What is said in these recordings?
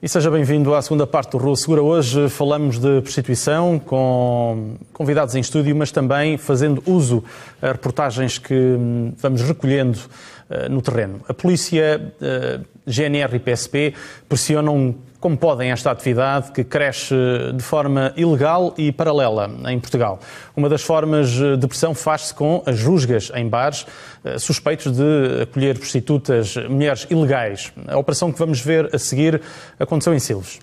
E seja bem-vindo à segunda parte do Rua Segura. Hoje falamos de prostituição com convidados em estúdio, mas também fazendo uso a reportagens que vamos recolhendo no terreno. A polícia, GNR e PSP pressionam como podem esta atividade que cresce de forma ilegal e paralela em Portugal. Uma das formas de pressão faz-se com as rusgas em bares, suspeitos de acolher prostitutas, mulheres ilegais. A operação que vamos ver a seguir aconteceu em Silves.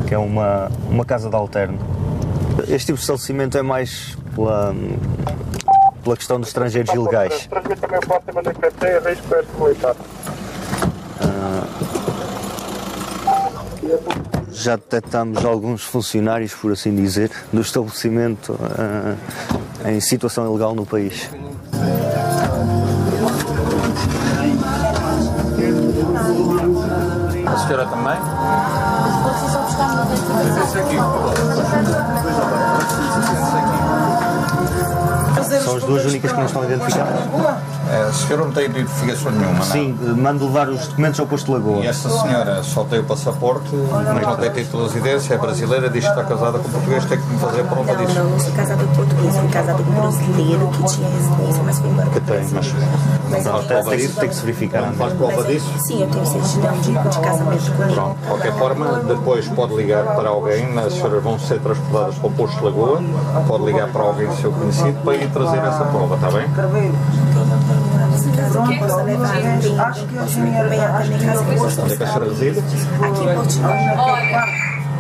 Que é uma casa de alterno. Este tipo de estabelecimento é mais pela questão dos estrangeiros ilegais. Já detectamos alguns funcionários, por assim dizer, do estabelecimento em situação ilegal no país. A senhora também? São as duas únicas que não estão identificadas? A senhora não tem identificação nenhuma, não? Sim, mando levar os documentos ao posto de Lagoa. E esta senhora só tem o passaporte, mas não tem título de residência, é brasileira, diz que está casada com português, tem que me fazer prova disso. Não sou casada com português, fui casada com brasileiro que tinha residência, mas foi embora. Que tem, mas tem que se verificar. Não faz prova disso? Sim, eu tenho certidão de casamento com ele. Pronto, de qualquer forma, depois pode ligar para alguém, as senhoras vão ser transportadas para o posto de Lagoa, pode ligar para alguém seu conhecido para ir trazer essa prova, está bem? Posso levar Onde é que a senhora reside? aqui em Portugal.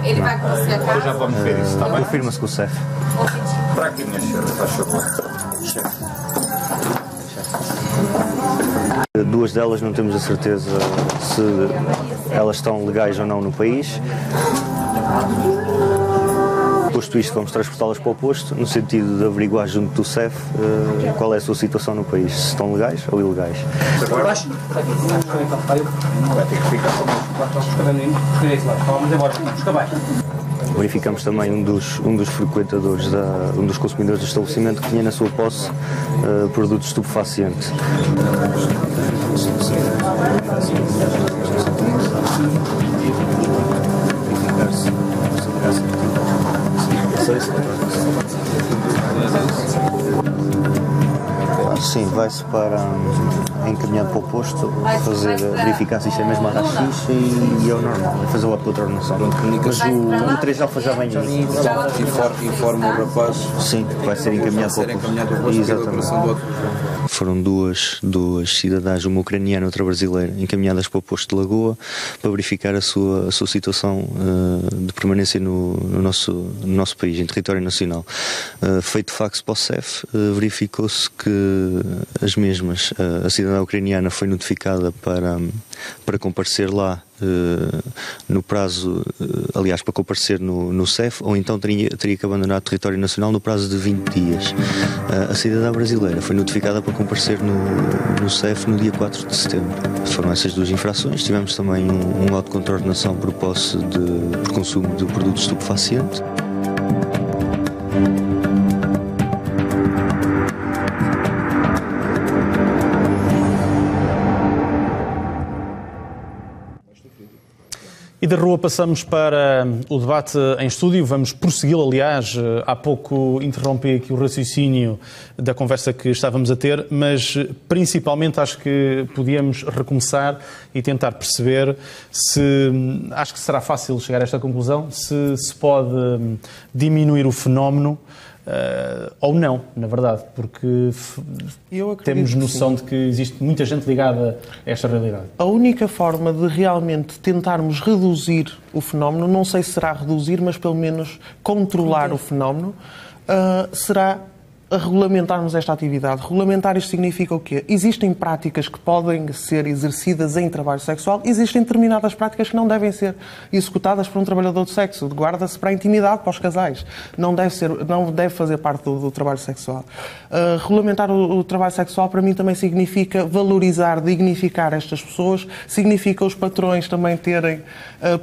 Ele vai com você a Então já casa? vamos ver isso, está bem? Confirma-se com o CEF. Para aqui, minha senhora, faz favor. Duas delas não temos a certeza se elas estão legais ou não no país. Posto isto, vamos transportá-las para o posto, no sentido de averiguar junto do CEF qual é a sua situação no país, se estão legais ou ilegais. Vai ter que ficar Verificamos também um dos frequentadores, um dos consumidores do estabelecimento que tinha na sua posse produtos estupefacientes. Sim, vai-se para encaminhado para o posto, verificar se isto é mesmo a rachixe e é o normal, é fazer o upload da ordenação. Mas o 3 alfa já vem aí. Informa o rapaz. Sim, vai ser encaminhado para o posto. Exatamente. Foram duas cidadãs, uma ucraniana e outra brasileira, encaminhadas para o posto de Lagoa para verificar a sua situação de permanência no nosso país, em território nacional. Feito fax para o CEF, verificou-se que as mesmas, a cidadã ucraniana foi notificada para comparecer lá no prazo, aliás, para comparecer no CEF, ou então teria que abandonar o território nacional no prazo de 20 dias. A cidadã brasileira foi notificada para comparecer no CEF no dia 4 de setembro. Foram essas duas infrações. Tivemos também um auto contra ordenação por consumo de produtos estupefacientes. E da rua passamos para o debate em estúdio. Vamos prossegui-lo, aliás. Há pouco interrompi aqui o raciocínio da conversa que estávamos a ter, mas principalmente acho que podíamos recomeçar e tentar perceber se... Acho que será fácil chegar a esta conclusão, se pode diminuir o fenómeno ou não, na verdade, porque temos noção de que existe muita gente ligada a esta realidade. A única forma de realmente tentarmos reduzir o fenómeno, não sei se será reduzir, mas pelo menos controlar o fenómeno, será a regulamentarmos esta atividade. Regulamentar isto significa o quê? Existem práticas que podem ser exercidas em trabalho sexual, existem determinadas práticas que não devem ser executadas por um trabalhador de sexo. Guarda-se para a intimidade, para os casais. Não deve fazer parte do trabalho sexual. Regulamentar o trabalho sexual para mim também significa valorizar, dignificar estas pessoas, significa os patrões também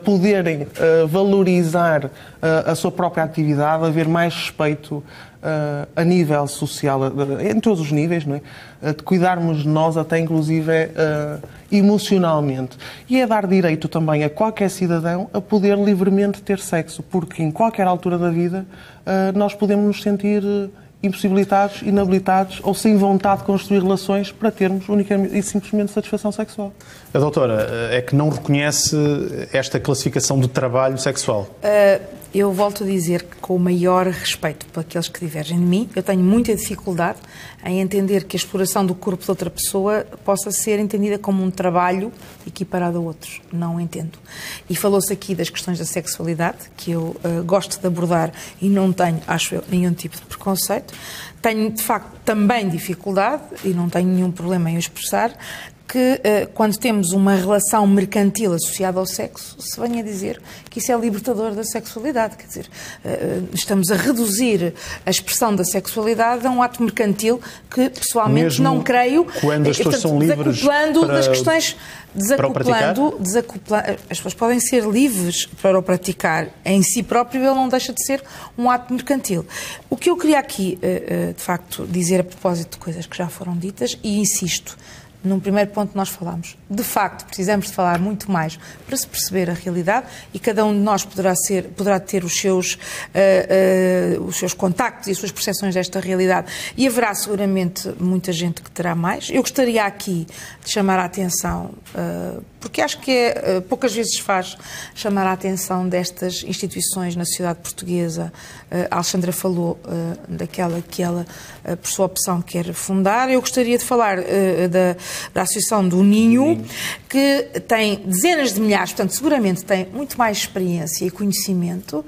poderem valorizar a sua própria atividade, haver mais respeito a nível social, em todos os níveis, não é? De cuidarmos de nós até inclusive emocionalmente. E é dar direito também a qualquer cidadão a poder livremente ter sexo, porque em qualquer altura da vida nós podemos nos sentir impossibilitados, inabilitados ou sem vontade de construir relações para termos unicamente e simplesmente satisfação sexual. A doutora é que não reconhece esta classificação de trabalho sexual? Eu volto a dizer que, com o maior respeito por aqueles que divergem de mim, eu tenho muita dificuldade em entender que a exploração do corpo de outra pessoa possa ser entendida como um trabalho equiparado a outros. Não entendo. E falou-se aqui das questões da sexualidade, que eu gosto de abordar e não tenho, acho eu, nenhum tipo de preconceito. Tenho, de facto, também dificuldade, e não tenho nenhum problema em o expressar, que quando temos uma relação mercantil associada ao sexo, se venha a dizer que isso é libertador da sexualidade. Quer dizer, estamos a reduzir a expressão da sexualidade a um ato mercantil que, pessoalmente, mesmo não creio. Quando as pessoas são livres desacoplando das questões, desacoplando, as pessoas podem ser livres para o praticar em si próprio, ele não deixa de ser um ato mercantil. O que eu queria aqui, de facto, dizer a propósito de coisas que já foram ditas, e insisto, num primeiro ponto nós falámos. De facto, precisamos de falar muito mais para se perceber a realidade e cada um de nós poderá ter os seus contactos e as suas percepções desta realidade. E haverá seguramente muita gente que terá mais. Eu gostaria aqui de chamar a atenção, porque acho que poucas vezes faz chamar a atenção destas instituições na sociedade portuguesa. A Alexandra falou daquela que ela, por sua opção, quer fundar. Eu gostaria de falar da Associação do Ninho, que tem dezenas de milhares, portanto, seguramente tem muito mais experiência e conhecimento,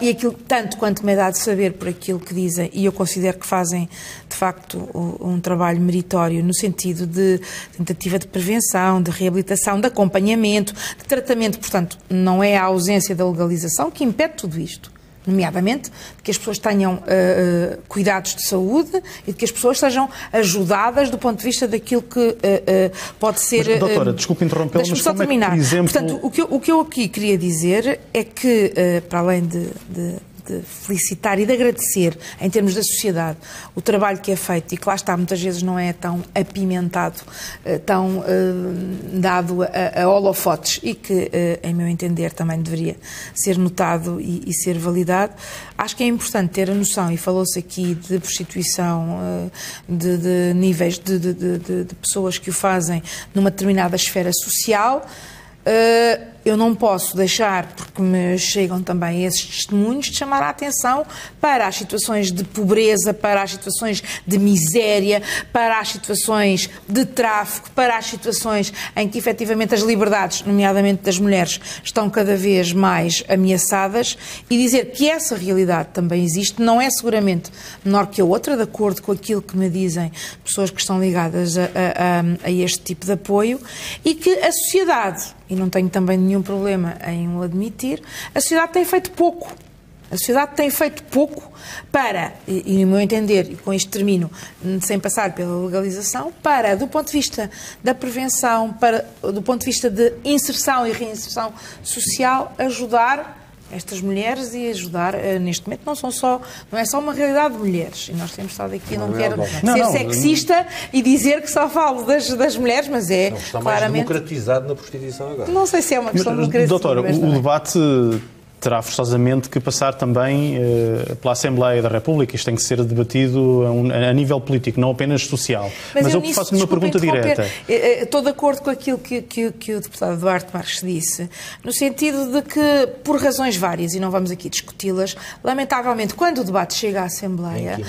e aquilo, tanto quanto me dá de saber por aquilo que dizem, e eu considero que fazem, de facto, um trabalho meritório no sentido de tentativa de prevenção, de reabilitação, de acompanhamento, de tratamento. Portanto, não é a ausência da legalização que impede tudo isto. Nomeadamente, de que as pessoas tenham cuidados de saúde e de que as pessoas sejam ajudadas do ponto de vista daquilo que pode ser... Mas, doutora, desculpe interrompê-la, mas como terminar. É que, por exemplo... Portanto, o que eu aqui queria dizer é que, para além de felicitar e de agradecer, em termos da sociedade, o trabalho que é feito e que lá está, muitas vezes não é tão apimentado, tão dado a holofotes e que, em meu entender, também deveria ser notado e ser validado. Acho que é importante ter a noção, e falou-se aqui de prostituição, de níveis de pessoas que o fazem numa determinada esfera social. Eu não posso deixar, porque me chegam também esses testemunhos, de chamar a atenção para as situações de pobreza, para as situações de miséria, para as situações de tráfico, para as situações em que efetivamente as liberdades, nomeadamente das mulheres, estão cada vez mais ameaçadas, e dizer que essa realidade também existe, não é seguramente menor que a outra, de acordo com aquilo que me dizem pessoas que estão ligadas a este tipo de apoio, e que a sociedade, e não tenho também nenhum problema em o admitir, a sociedade tem feito pouco. A sociedade tem feito pouco para, e no meu entender, e com isto termino, sem passar pela legalização, para, do ponto de vista da prevenção, do ponto de vista de inserção e reinserção social, ajudar estas mulheres e ajudar, neste momento, não é só uma realidade de mulheres. E nós temos estado aqui, não quero ser sexista e dizer que só falo das mulheres, mas é não, está claramente... mais democratizado na prostituição agora. Não sei se é uma questão de democracia. Doutora, o debate terá forçosamente que passar também pela Assembleia da República. Isto tem que ser debatido a nível político, não apenas social. Mas eu faço-lhe uma pergunta direta. Estou de acordo com aquilo que o deputado Duarte Marques disse, no sentido de que, por razões várias, e não vamos aqui discuti-las, lamentavelmente, quando o debate chega à Assembleia,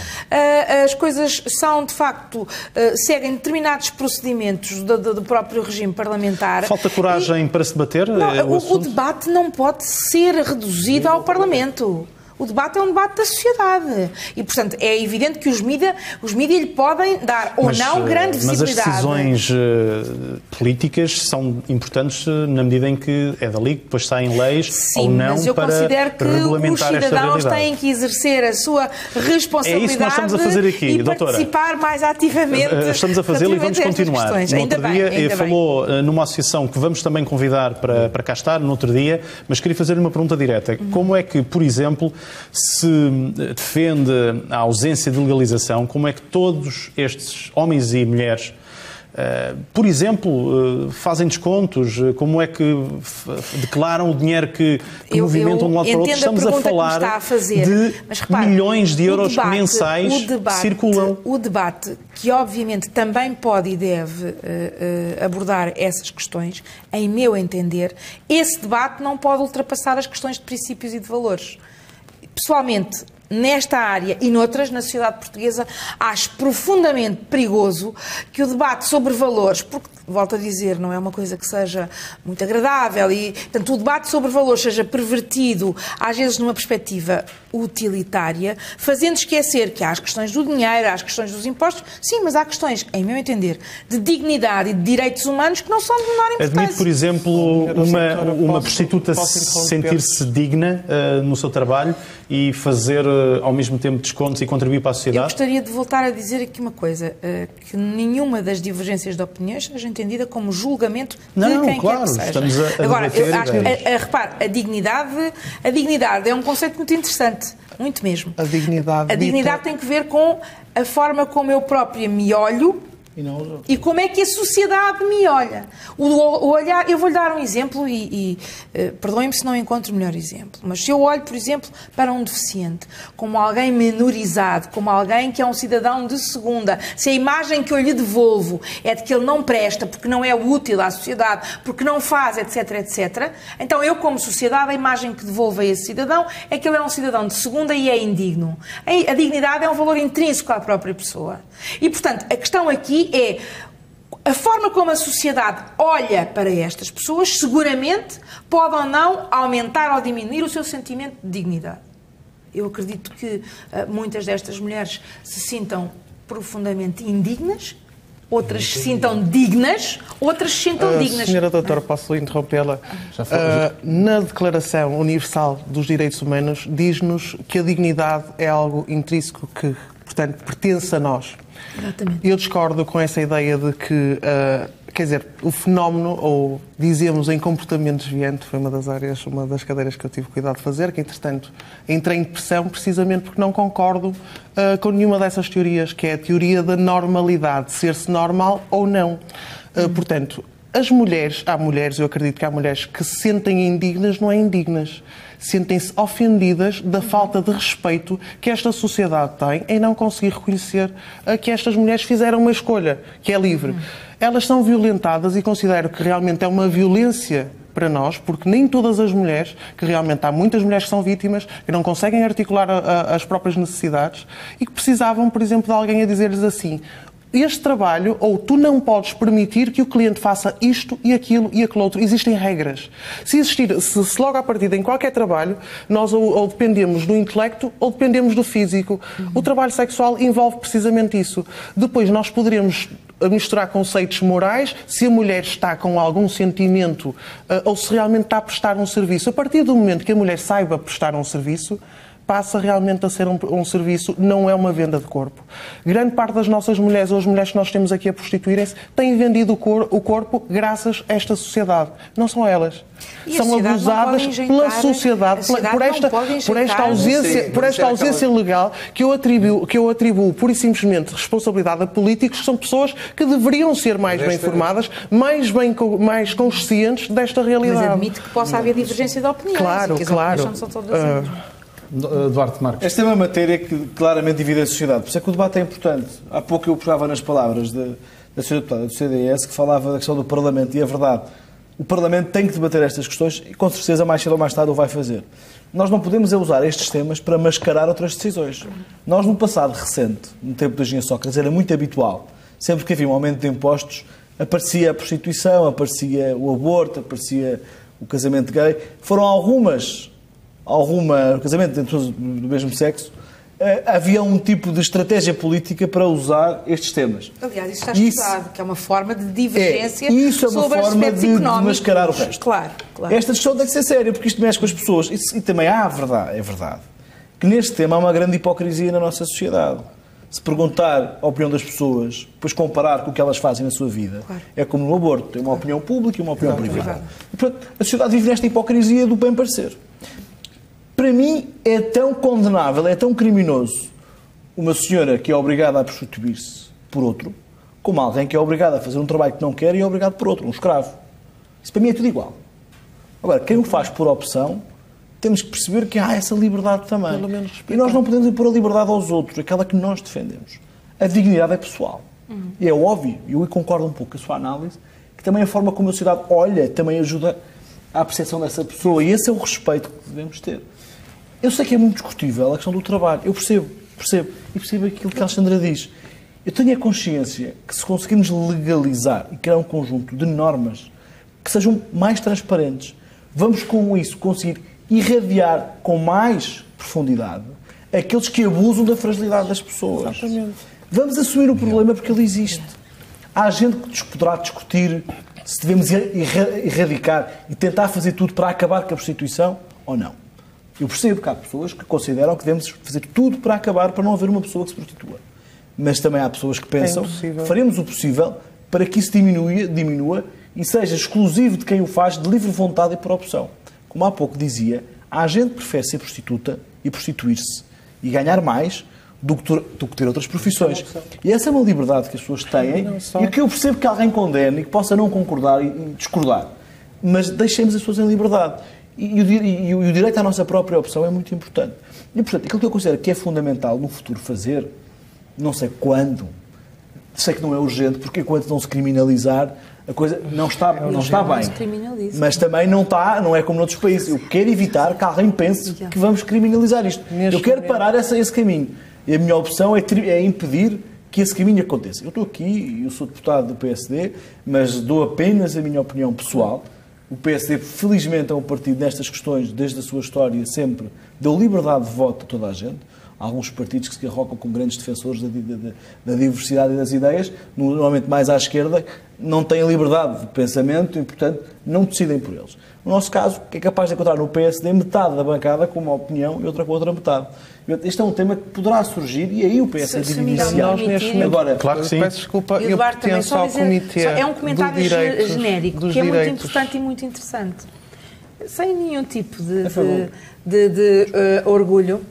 as coisas são, de facto, seguem determinados procedimentos do próprio regime parlamentar. Falta coragem para se debater? O debate não pode ser reduzido ao Parlamento. O debate é um debate da sociedade. E, portanto, é evidente que os mídia lhe podem dar ou não grande visibilidade. Mas as decisões políticas são importantes na medida em que é dali que depois saem leis ou não para regulamentar esta realidade. Sim, mas eu considero que os cidadãos têm que exercer a sua responsabilidade é isso que nós estamos a fazer aqui, e doutora. Participar mais ativamente. Estamos a fazê-lo e vamos continuar. No outro dia falou numa associação que vamos também convidar para cá estar, no outro dia, mas queria fazer-lhe uma pergunta direta. Como é que, por exemplo, se defende a ausência de legalização, como é que todos estes homens e mulheres, por exemplo, fazem descontos, como é que declaram o dinheiro que movimentam de um lado para o outro? Estamos a falar de milhões de euros mensais que circulam. O debate, que obviamente também pode e deve abordar essas questões, em meu entender, esse debate não pode ultrapassar as questões de princípios e de valores. Pessoalmente, nesta área e noutras, na sociedade portuguesa, acho profundamente perigoso que o debate sobre valores, porque, volto a dizer, não é uma coisa que seja muito agradável e, portanto, o debate sobre valores seja pervertido, às vezes numa perspectiva utilitária, fazendo esquecer que há as questões do dinheiro, há as questões dos impostos, sim, mas há questões, em meu entender, de dignidade e de direitos humanos que não são de menor importância. Admite, por exemplo, uma prostituta sentir-se digna no seu trabalho e fazer ao mesmo tempo descontos e contribuir para a sociedade? Eu gostaria de voltar a dizer aqui uma coisa, que nenhuma das divergências de opiniões seja entendida como julgamento de quem quer que seja. Estamos a Agora, eu acho, repare, a dignidade é um conceito muito interessante, muito mesmo. A dignidade tem que ver com a forma como eu própria me olho e como é que a sociedade me olha. O olhar, eu vou-lhe dar um exemplo e perdoem-me se não encontro melhor exemplo, mas se eu olho, por exemplo, para um deficiente como alguém menorizado, como alguém que é um cidadão de segunda, se a imagem que eu lhe devolvo é de que ele não presta, porque não é útil à sociedade, porque não faz, etc, etc, então eu, como sociedade, a imagem que devolvo a esse cidadão é que ele é um cidadão de segunda e é indigno. A dignidade é um valor intrínseco à própria pessoa. E, portanto, a questão aqui é a forma como a sociedade olha para estas pessoas, seguramente pode ou não aumentar ou diminuir o seu sentimento de dignidade. Eu acredito que muitas destas mulheres se sintam profundamente indignas, outras se sintam dignas, outras se sintam dignas. Senhora doutora, posso interrompê-la? Na Declaração Universal dos Direitos Humanos diz-nos que a dignidade é algo intrínseco que, portanto, pertence a nós. Exatamente. Eu discordo com essa ideia de que, quer dizer, o fenómeno, ou dizemos em comportamento desviante, foi uma das cadeiras que eu tive cuidado de fazer, que entretanto entrei em depressão precisamente porque não concordo com nenhuma dessas teorias, que é a teoria da normalidade, ser-se normal ou não. Portanto, há mulheres, eu acredito que há mulheres que se sentem indignas, não é indignas. Sentem-se ofendidas da falta de respeito que esta sociedade tem em não conseguir reconhecer que estas mulheres fizeram uma escolha, que é livre. Elas são violentadas e considero que realmente é uma violência para nós, porque nem todas as mulheres, que realmente há muitas mulheres que são vítimas, que não conseguem articular as próprias necessidades e que precisavam, por exemplo, de alguém a dizer-lhes assim: este trabalho, ou tu não podes permitir que o cliente faça isto e aquilo e aquele outro. Existem regras. Se logo à partida em qualquer trabalho, nós ou dependemos do intelecto ou dependemos do físico. O trabalho sexual envolve precisamente isso. Depois nós poderíamos misturar conceitos morais, se a mulher está com algum sentimento ou se realmente está a prestar um serviço. A partir do momento que a mulher saiba prestar um serviço, passa realmente a ser um serviço, não é uma venda de corpo. Grande parte das nossas mulheres, ou as mulheres que nós temos aqui a prostituírem-se, têm vendido o corpo graças a esta sociedade. Não são elas. São abusadas pela sociedade, por esta ausência legal que eu atribuo pura e simplesmente responsabilidade a políticos que são pessoas que deveriam ser mais bem informadas, mais conscientes desta realidade. Mas admite que possa haver divergência de opiniões. Claro. Duarte Marques. Esta é uma matéria que claramente divide a sociedade. Por isso é que o debate é importante. Há pouco eu pegava nas palavras da senhora deputada do CDS, que falava da questão do Parlamento, e é verdade. O Parlamento tem que debater estas questões e, com certeza, mais cedo ou mais tarde o vai fazer. Nós não podemos usar estes temas para mascarar outras decisões. Nós, no passado recente, no tempo da Engenharia Sócrates, era muito habitual. Sempre que havia um aumento de impostos, aparecia a prostituição, aparecia o aborto, aparecia o casamento gay. Foram algumas alguma casamento entre pessoas do mesmo sexo, havia um tipo de estratégia política para usar estes temas. Aliás, isso está estudado, que é uma forma de divergência isso é uma sobre forma aspectos de económicos. mascarar o resto. Claro. Esta discussão tem que ser séria, porque isto mexe com as pessoas. E também é verdade, que neste tema há uma grande hipocrisia na nossa sociedade. Se perguntar a opinião das pessoas, depois comparar com o que elas fazem na sua vida, é como no aborto. Tem uma opinião pública e uma opinião privada. E, portanto, a sociedade vive nesta hipocrisia do bem parecer. Para mim, é tão condenável, é tão criminoso uma senhora que é obrigada a prostituir-se por outro, como alguém que é obrigado a fazer um trabalho que não quer e é obrigado por outro, um escravo. Isso para mim é tudo igual. Agora, quem o faz por opção, temos que perceber que há essa liberdade também. E nós não podemos impor a liberdade aos outros, aquela que nós defendemos. A dignidade é pessoal. E é óbvio, e eu concordo um pouco com a sua análise, que também a forma como a sociedade olha também ajuda à percepção dessa pessoa. E esse é o respeito que devemos ter. Eu sei que é muito discutível a questão do trabalho. Eu percebo. E percebo aquilo que a Alexandra diz. Eu tenho a consciência que se conseguirmos legalizar e criar um conjunto de normas que sejam mais transparentes, vamos com isso conseguir irradiar com mais profundidade aqueles que abusam da fragilidade das pessoas. Exatamente. Vamos assumir o problema porque ele existe. Há gente que poderá discutir se devemos erradicar e tentar fazer tudo para acabar com a prostituição ou não. Eu percebo que há pessoas que consideram que devemos fazer tudo para acabar, para não haver uma pessoa que se prostitua. Mas também há pessoas que pensam que faremos o possível para que isso diminua e seja exclusivo de quem o faz de livre vontade e por opção. Como há pouco dizia, há gente que prefere ser prostituta e prostituir-se e ganhar mais do que ter outras profissões. E essa é uma liberdade que as pessoas têm e que eu percebo que alguém condene e que possa não concordar e discordar. Mas deixemos as pessoas em liberdade. E o direito à nossa própria opção é muito importante. E, portanto, aquilo que eu considero que é fundamental no futuro fazer, não sei quando, sei que não é urgente, porque enquanto não se criminalizar, a coisa não está bem. Mas também não é como noutros países. Eu quero evitar que alguém pense que vamos criminalizar isto. Eu quero parar esse caminho. E a minha opção é impedir que esse caminho aconteça. Eu estou aqui, eu sou deputado do PSD, mas dou apenas a minha opinião pessoal. O PSD, felizmente, é um partido nestas questões, desde a sua história, sempre deu liberdade de voto a toda a gente. Há alguns partidos que se arrocam como grandes defensores da diversidade e das ideias, normalmente mais à esquerda, não têm liberdade de pensamento e, portanto, não decidem por eles. No nosso caso, é capaz de encontrar no PSD metade da bancada com uma opinião e outra com outra metade. Este é um tema que poderá surgir e aí o PSD dividir-se. Agora, claro que sim. Peço desculpa, eu pertenço ao comitê. É um comentário genérico, que é muito importante e muito interessante. Sem nenhum tipo de orgulho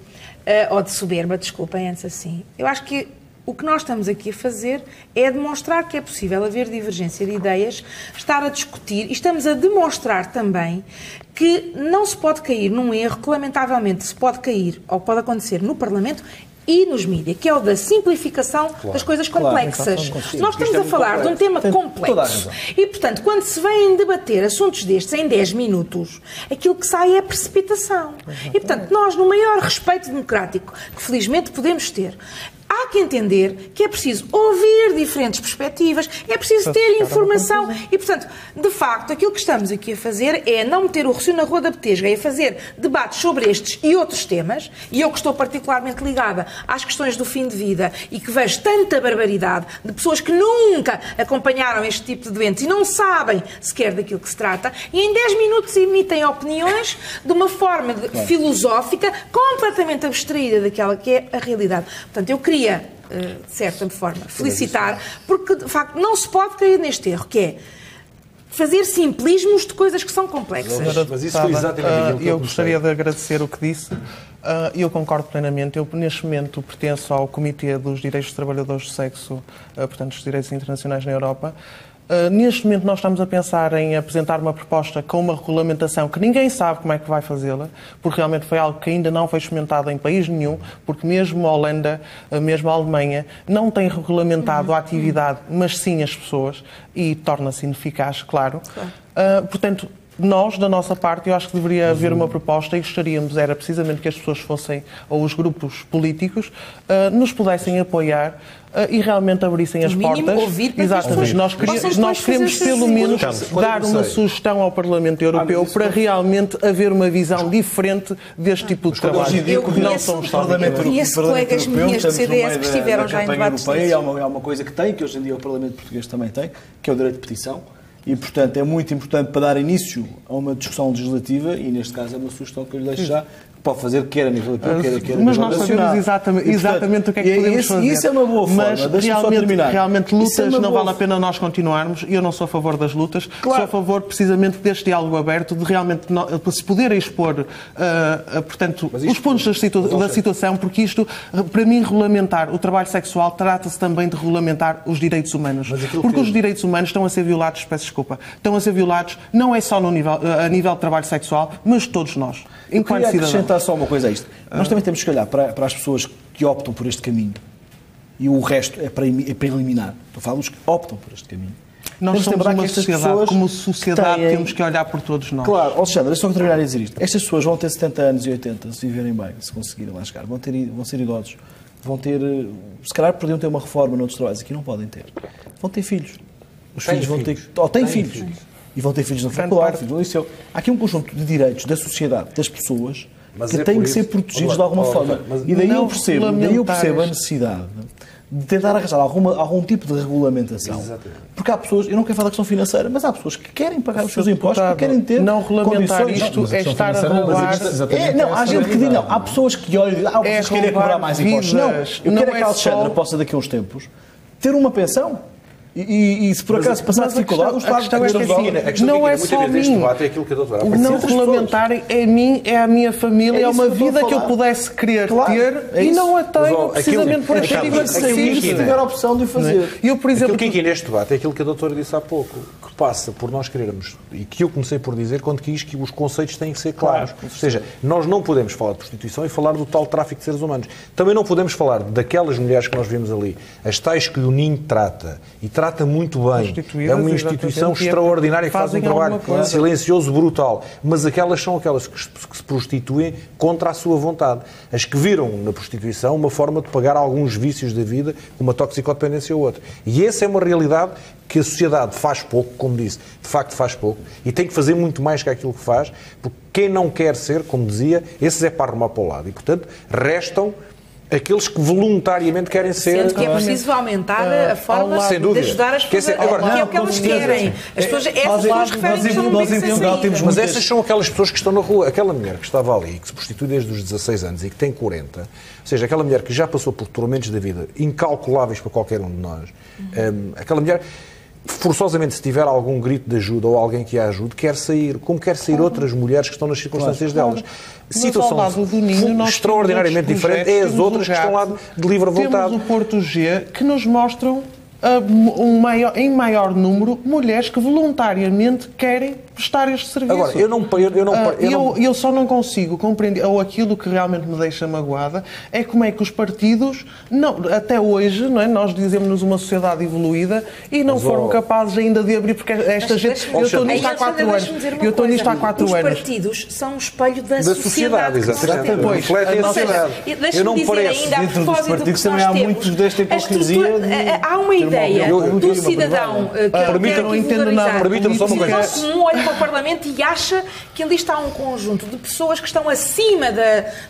ou de soberba, desculpem, antes assim. Eu acho que o que nós estamos aqui a fazer é demonstrar que é possível haver divergência de ideias, estar a discutir e estamos a demonstrar também que não se pode cair num erro que lamentavelmente se pode cair ou pode acontecer no Parlamento e nos mídias, que é o da simplificação das coisas complexas. Nós estamos a falar de um tema complexo. E, portanto, quando se vem debater assuntos destes em 10 minutos, aquilo que sai é precipitação. E, portanto, nós, no maior respeito democrático que felizmente podemos ter, há que entender que é preciso ouvir diferentes perspectivas, é preciso ter informação e, portanto, de facto, aquilo que estamos aqui a fazer é não meter o rocio na rua da betesga, é fazer debates sobre estes e outros temas, e eu que estou particularmente ligada às questões do fim de vida e que vejo tanta barbaridade de pessoas que nunca acompanharam este tipo de doentes e não sabem sequer daquilo que se trata, e em 10 minutos emitem opiniões de uma forma filosófica completamente abstraída daquela que é a realidade. Portanto, eu queria de certa forma, felicitar, porque, de facto, não se pode cair neste erro, que é fazer simplismos de coisas que são complexas. Mas isso foi exatamente eu gostaria de agradecer o que disse. Eu concordo plenamente. Eu, neste momento, pertenço ao Comitê dos Direitos dos Trabalhadores de Sexo, portanto, dos Direitos Internacionais na Europa. Neste momento nós estamos a pensar em apresentar uma proposta com uma regulamentação que ninguém sabe como é que vai fazê-la, porque realmente foi algo que ainda não foi experimentado em país nenhum, porque mesmo a Holanda, mesmo a Alemanha, não tem regulamentado a atividade, mas sim as pessoas, e torna-se ineficaz, claro. Portanto, nós, da nossa parte, eu acho que deveria haver uma proposta e gostaríamos, era precisamente que as pessoas fossem, ou os grupos políticos, nos pudessem apoiar e realmente abrissem as portas. Exatamente. Nós queremos pelo menos dar uma sugestão ao Parlamento Europeu para realmente haver uma visão diferente deste tipo de trabalho. Eu conheço colegas minhas do CDS que estiveram já em debates europeia. Há uma coisa que tem, que hoje em dia o Parlamento Português também tem, que é o direito de petição. E, portanto, é muito importante para dar início a uma discussão legislativa, e neste caso é uma sugestão que eu lhe deixo já, que pode fazer quer a nível europeu, quer a nível nacional. Mas nós sabemos exatamente o que é que podemos fazer. Isso é uma boa forma, deixa-me só terminar. Realmente lutas não vale a pena nós continuarmos, e eu não sou a favor das lutas, sou a favor precisamente deste diálogo aberto, de realmente se poder expor, portanto, os pontos da situação, porque isto, para mim, regulamentar o trabalho sexual trata-se também de regulamentar os direitos humanos. Porque os direitos humanos estão a ser violados, peço desculpa, estão a ser violados não é só a nível de trabalho sexual, mas todos nós, enquanto cidadãos. Só uma coisa a isto. Nós também temos que olhar para as pessoas que optam por este caminho, e o resto é para eliminar. Estou a falar dos que optam por este caminho. Nós somos uma sociedade, como sociedade, temos que olhar por todos nós. Claro, Alexandre, deixa-me só terminar a dizer isto. Estas pessoas vão ter 70 anos e 80, se viverem bem, se conseguirem lá chegar. Vão ser idosos. Vão ter, se calhar podiam ter uma reforma noutros trabalhos, aqui não podem ter. Vão ter filhos. Os filhos vão ter... Ou têm filhos. E vão ter filhos na faculdade, filhos no liceu. Há aqui um conjunto de direitos da sociedade, das pessoas, que têm que ser protegidos de alguma forma. E daí eu percebo a necessidade de tentar arranjar algum tipo de regulamentação. Exatamente. Porque há pessoas, eu não quero falar da questão financeira, mas há pessoas que querem pagar os seus impostos, que querem ter não regulamentar isto é estar a roubar... Não, há gente que diz não. Há pessoas que olham e dizem, vocês querem cobrar mais impostos. Não, eu quero que a Alexandra possa, daqui a uns tempos, ter uma pensão. E se por acaso passar dificuldade, o Estado está a não é só a mim. Não regulamentarem é a mim, é a minha família, é uma vida que eu pudesse querer ter e não a tenho precisamente por achar que se tiver a opção de o fazer. Eu, por exemplo, aquilo que aqui neste debate é aquilo que a doutora disse há pouco, que passa por nós querermos, e que eu comecei por dizer quando quis que os conceitos têm que ser claros. Ou seja, nós não podemos falar de prostituição e falar do tal tráfico de seres humanos. Também não podemos falar daquelas mulheres que nós vimos ali, as tais que o Ninho trata, e trata muito bem. É uma instituição extraordinária que faz um trabalho silencioso, brutal. Mas aquelas são aquelas que se prostituem contra a sua vontade. As que viram na prostituição uma forma de pagar alguns vícios da vida, como a toxicodependência ou outra. E essa é uma realidade que a sociedade faz pouco, como disse, de facto faz pouco, e tem que fazer muito mais que aquilo que faz, porque quem não quer ser, como dizia, esses é para arrumar para o lado. E, portanto, restam aqueles que voluntariamente querem ser... Sendo que é preciso aumentar a forma de ajudar as pessoas, que é o que elas querem. As pessoas, essas pessoas referem-se a um Mas essas são aquelas pessoas que estão na rua. Aquela mulher que estava ali, que se prostitui desde os 16 anos e que tem 40, ou seja, aquela mulher que já passou por tormentos da vida incalculáveis para qualquer um de nós, aquela mulher... forçosamente, se tiver algum grito de ajuda ou alguém que a ajude, quer sair, como quer sair outras mulheres que estão nas circunstâncias delas. Situação extraordinariamente diferente é as outras que estão lá de livre vontade. Temos o Porto G, que nos mostram em maior número mulheres que voluntariamente querem prestar este serviço. Agora, eu só não consigo compreender, ou aquilo que realmente me deixa magoada, é como é que os partidos, até hoje, não é? Nós dizemos-nos uma sociedade evoluída e não foram capazes ainda de abrir, porque esta gente... Eu estou nisto há 4 anos. Eu estou nisto há 4 anos. Os partidos são um espelho da sociedade. Exatamente. Refletem a sociedade. Deixa-me dizer ainda, a propósito do que nós temos, muitos desta hipocrisia. Há uma ideia do cidadão que permita-me só uma coisa. para o Parlamento e acha que ali está um conjunto de pessoas que estão acima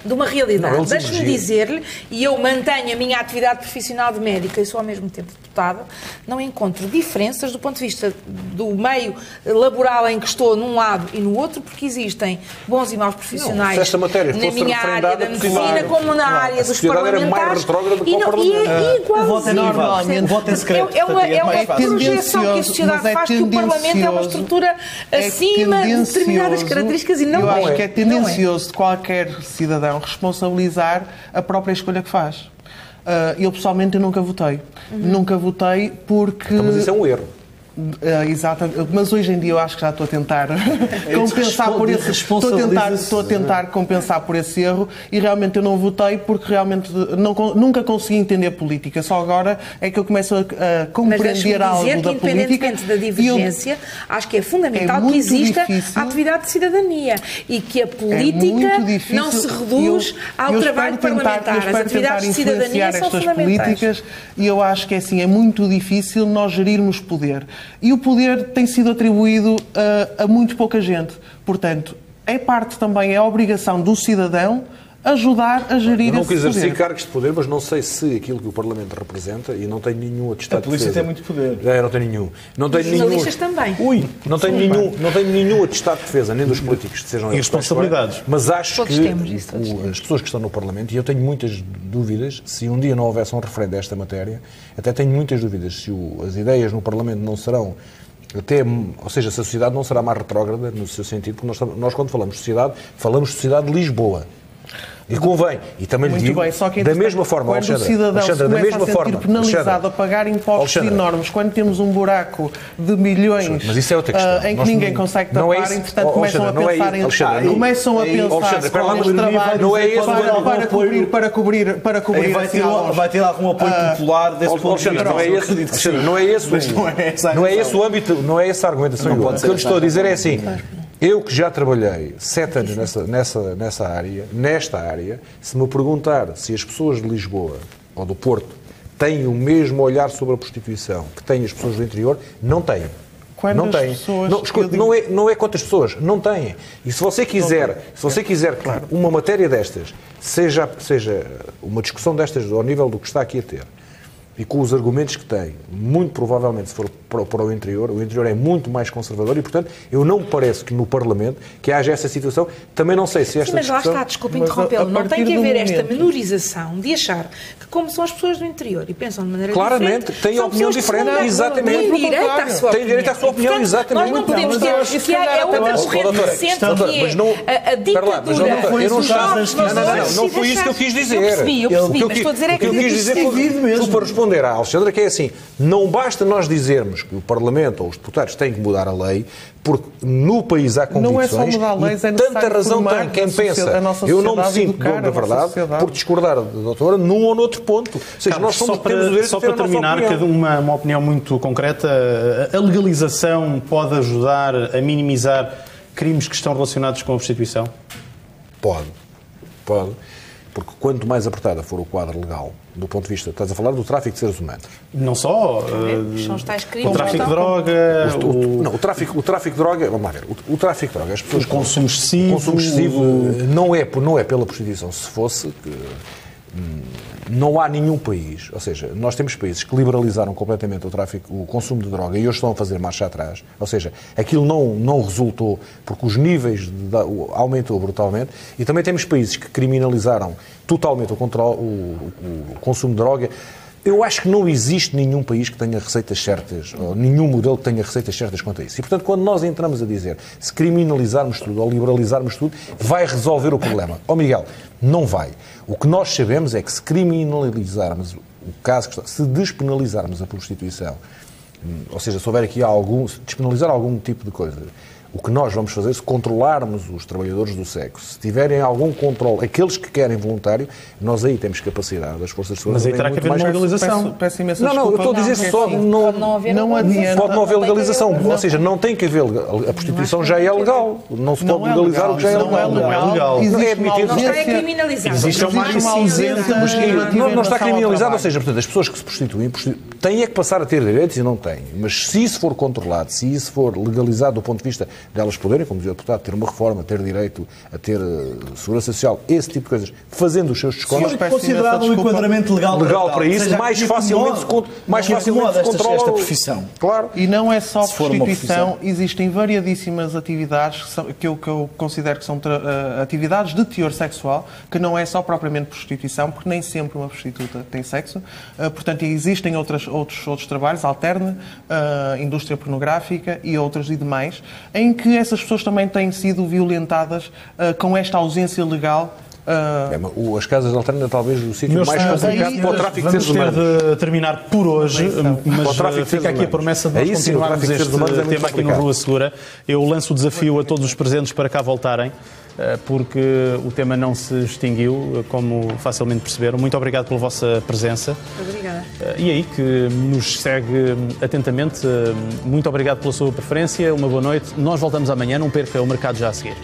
de uma realidade. Deixe-me dizer-lhe, e eu mantenho a minha atividade profissional de médica e sou ao mesmo tempo deputada, não encontro diferenças do ponto de vista do meio laboral em que estou num lado e no outro, porque existem bons e maus profissionais na minha área da medicina, como na área dos parlamentares. E é igual. É uma projeção que a sociedade faz que o Parlamento é uma estrutura acima de determinadas características e não é. Eu acho que é tendencioso de qualquer cidadão responsabilizar a própria escolha que faz. Eu, pessoalmente, nunca votei. Nunca votei porque... Então, mas isso é um erro. Exatamente, mas hoje em dia eu acho que já estou a tentar compensar por esse estou a tentar compensar por esse erro, e realmente eu não votei porque realmente nunca consegui entender política. Só agora é que eu começo a compreender algo da política. Independentemente da divergência, acho que é fundamental que exista a atividade de cidadania e que a política não se reduz ao trabalho parlamentar. As atividades de cidadania são fundamentais. E eu acho que é muito difícil nós gerirmos poder. E o poder tem sido atribuído a muito pouca gente. Portanto, é a obrigação do cidadão ajudar a gerir esse poder. Eu não quis exercer cargos de poder, mas não sei se aquilo que o Parlamento representa, e não tenho nenhum atestado de defesa. A polícia tem muito poder. Não tenho nenhum. Os jornalistas também. Não tenho nenhum atestado de defesa, nem dos políticos, sejam e responsabilidades. Mas acho que as pessoas que estão no Parlamento, e eu tenho muitas dúvidas, se um dia não houvesse um referendo a esta matéria, até tenho muitas dúvidas se as ideias no Parlamento não serão ou seja, se a sociedade não será mais retrógrada no seu sentido, porque nós quando falamos de sociedade de Lisboa. E convém, e também lhe digo, da mesma forma, quando o cidadão se começa a sentir penalizado a pagar impostos enormes, quando temos um buraco de milhões em que ninguém consegue tapar, e portanto começam a pensar em trabalhos para cobrir vai ter algum apoio popular desse ponto de vista. Não é esse o âmbito, não é essa a argumentação. O que eu lhe estou a dizer é assim: eu que já trabalhei 7 anos nesta área, se me perguntar se as pessoas de Lisboa ou do Porto têm o mesmo olhar sobre a prostituição que têm as pessoas do interior, não têm. Não têm. Não é quantas pessoas, não têm. E se você quiser que uma matéria destas seja uma discussão destas ao nível do que está aqui a ter, e com os argumentos que tem, muito provavelmente, se for para o interior é muito mais conservador e, portanto, eu não me parece que no Parlamento que haja essa situação. Também não sei se esta discussão... Mas lá está, desculpe interrompê-lo, não tem que haver esta menorização de achar que, como são as pessoas do interior e pensam de maneira claramente, diferente... Têm opinião diferente, exatamente. Têm direito à sua opinião. Têm direito à sua opinião, exatamente. Nós não podemos ter... Que é outra corrente recente, que é a ditadura. Não foi isso que eu quis dizer. Eu percebi, mas estou a dizer é que... O que eu quis dizer foi para responder à Alexandra, que é assim, não basta nós dizermos que o Parlamento ou os deputados têm que mudar a lei, porque no país há condições, não é só mudar leis, é tanta razão tem quem pensa. Eu não me sinto dono da verdade por discordar da doutora num ou noutro ponto. Ou seja, nós só para terminar, cada uma opinião muito concreta, a legalização pode ajudar a minimizar crimes que estão relacionados com a prostituição? Pode. Porque quanto mais apertada for o quadro legal, do ponto de vista... Estás a falar do tráfico de seres humanos. Não só. São os tais crimes. O tráfico de droga... Não, o tráfico de droga... Vamos lá ver. O tráfico de droga... As pessoas, o consumo excessivo... O consumo excessivo não é pela prostituição. Se fosse... Não há nenhum país, ou seja, nós temos países que liberalizaram completamente o consumo de droga e hoje estão a fazer marcha atrás, ou seja, aquilo não resultou porque os níveis aumentou brutalmente, e também temos países que criminalizaram totalmente o consumo de droga. Eu acho que não existe nenhum país que tenha receitas certas, ou nenhum modelo que tenha receitas certas quanto a isso. E, portanto, quando nós entramos a dizer se criminalizarmos tudo ou liberalizarmos tudo, vai resolver o problema. Miguel, não vai. O que nós sabemos é que se criminalizarmos o caso, se despenalizarmos a prostituição, ou seja, se houver aqui se despenalizar algum tipo de coisa, o que nós vamos fazer, se controlarmos os trabalhadores do sexo, se tiverem algum controle, aqueles que querem voluntário, nós aí temos capacidade, as forças de segurança... Mas aí terá que haver uma legalização. Peço imensa desculpa. Não, eu estou a dizer só... Pode não haver legalização. Ou seja, não tem que haver... A prostituição já é legal. Não se pode legalizar o que já é legal. Não é legal. Não é admitido. Não está criminalizado. Existe uma área cinzenta. Não está criminalizado. Ou seja, portanto, as pessoas que se prostituem têm é que passar a ter direitos e não têm. Mas se isso for controlado, se isso for legalizado do ponto de vista delas poderem, como dizia o deputado, ter uma reforma, ter direito a ter segurança social, esse tipo de coisas, fazendo os seus descontos... Se for considerado um enquadramento legal para isso, seja, mais facilmente se controla esta profissão. Claro. E não é só prostituição, existem variadíssimas atividades que eu considero que são atividades de teor sexual, que não é só propriamente prostituição, porque nem sempre uma prostituta tem sexo. Portanto, existem outros trabalhos, alterne, indústria pornográfica e outros e demais, em que essas pessoas também têm sido violentadas com esta ausência legal As casas de Altranda talvez o sítio mais complicado para o tráfico de seres humanos. Vamos ter de terminar por hoje, mas fica aqui a promessa de nós continuarmos este tema aqui no Rua Segura. Eu lanço o desafio a todos os presentes para cá voltarem, porque o tema não se extinguiu, como facilmente perceberam. Muito obrigado pela vossa presença. Obrigada. E aí que nos segue atentamente, muito obrigado pela sua preferência, uma boa noite. Nós voltamos amanhã, não perca o Mercado já a seguir.